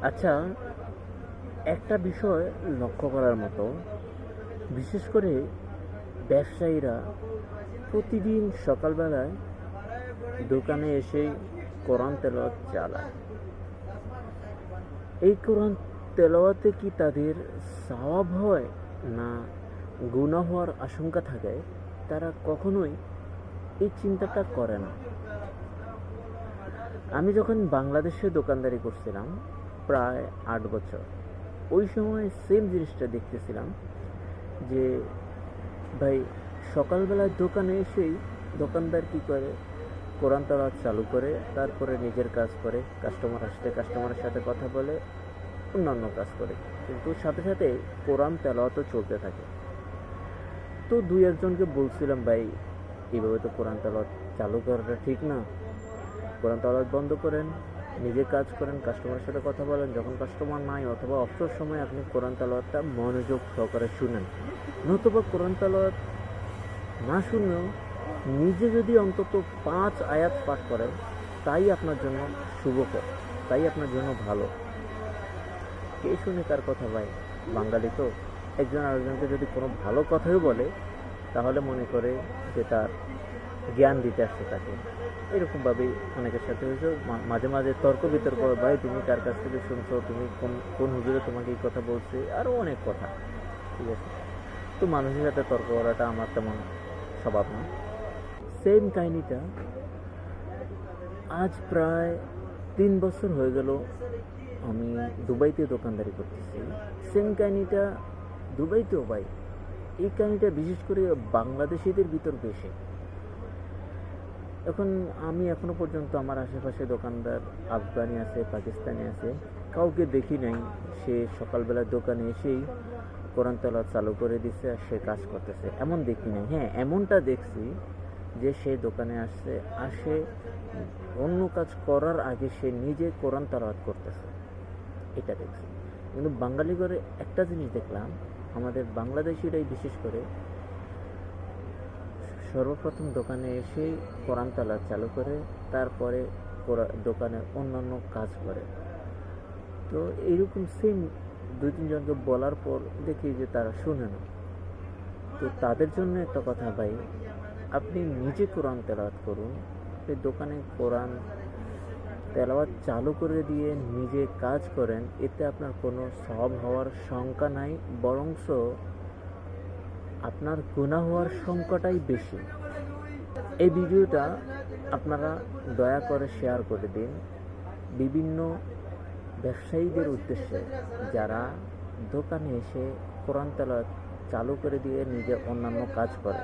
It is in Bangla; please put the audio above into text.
আচ্ছা, একটা বিষয় লক্ষ্য করার মতো, বিশেষ করে ব্যবসায়ীরা প্রতিদিন সকালবেলায় দোকানে এসে কোরআন তেলাওয়াত চালায়। এই কোরআন তেলাওয়াতে কি তাদের সওয়াব হয় না গুনাহ হওয়ার আশঙ্কা থাকে, তারা কখনোই এই চিন্তাটা করে না। আমি যখন বাংলাদেশে দোকানদারি করছিলাম প্রায় 8 বছর, ওই সময় সেম জিনিসটা দেখতেছিলাম যে ভাই, সকালবেলায় দোকানে এসেই দোকানদার কি করে, কোরআন তেলাওয়াত চালু করে তারপরে নিজের কাজ করে, কাস্টমার আসলে কাস্টমারের সাথে কথা বলে, অন্যান্য কাজ করে, কিন্তু সাথে সাথে কোরআন তেলাওয়াতও চলতে থাকে। তো দুই একজনকে বলছিলাম, ভাই এইভাবে তো কোরআন তেলাওয়াত চালু করাটা ঠিক না, কোরআন তেলাওয়াত বন্ধ করেন, নিজে কাজ করেন, কাস্টমারের সাথে কথা বলেন, যখন কাস্টমার নাই অথবা অবসর সময় আপনি কোরআন তেলাওয়াতটা মনোযোগ সহকারে শুনেন। নতুবা কোরআন তেলাওয়াত না শুনেও নিজে যদি অন্তত 5 আয়াত পাঠ করেন, তাই আপনার জন্য শুভকর, তাই আপনার জন্য ভালো। কে শুনে কার কথা ভাই? বাঙালি তো, একজন আরেকজনকে যদি কোনো ভালো কথাই বলে তাহলে মনে করে যে তার জ্ঞান দিতে আসছে তাকে। এরকমভাবেই অনেকের সাথে হয়েছে, মাঝে মাঝে তর্ক বিতর্ক, ভাই তুমি কার কাছ থেকে শুনছো, তুমি কোন কোন হুজুরে তোমাকে এই কথা বলছে, আরও অনেক কথা। ঠিক আছে, তো মানুষের সাথে তর্ক করাটা আমার তেমন স্বভাব না। সেম কাহিনিটা আজ প্রায় 3 বছর হয়ে গেল আমি দুবাইতে দোকানদারি করতেছি। সেম কাহিনিটা দুবাইতেও ভাই, এই কাহিনিটা বিশেষ করে বাংলাদেশিদের ভিতর বেশি। এখন আমি এখনো পর্যন্ত আমার আশেপাশে দোকানদার আফগানি আছে, পাকিস্তানি আছে, কাউকে দেখি নাই সে সকালবেলা দোকানে এসেই কোরআন তেলাওয়াত চালু করে দিছে আর সে কাজ করতেছে, এমন দেখি নাই। হ্যাঁ, এমনটা দেখছি যে সে দোকানে আসে অন্য কাজ করার আগে সে নিজে কোরআন তেলাওয়াত করতেছে, এটা দেখছি। কিন্তু বাঙালি ঘরে একটা জিনিস দেখলাম, আমাদের বাংলাদেশিরাই বিশেষ করে সর্বপ্রথম দোকানে এসেই কোরআন তেলাওয়াত চালু করে, তারপরে দোকানের অন্যান্য কাজ করে। তো এইরকম সেম 2-3 জনকে বলার পর দেখি যে তারা শুনে না। তো তাদের জন্য একটা কথা ভাই, আপনি নিজে কোরআন তেলাওয়াত করুন, আপনি দোকানে কোরআন তেলাওয়াত চালু করে দিয়ে নিজে কাজ করেন, এতে আপনার কোনো সওয়াব হওয়ার শঙ্কা নাই, বরংস আপনার গুনাহ হওয়ার সংখ্যাটাই বেশি। এই ভিডিওটা আপনারা দয়া করে শেয়ার করে দিন বিভিন্ন ব্যবসায়ীদের উদ্দেশ্যে, যারা দোকানে এসে কোরআন তেলাওয়াত চালু করে দিয়ে নিজে অন্যান্য কাজ করে।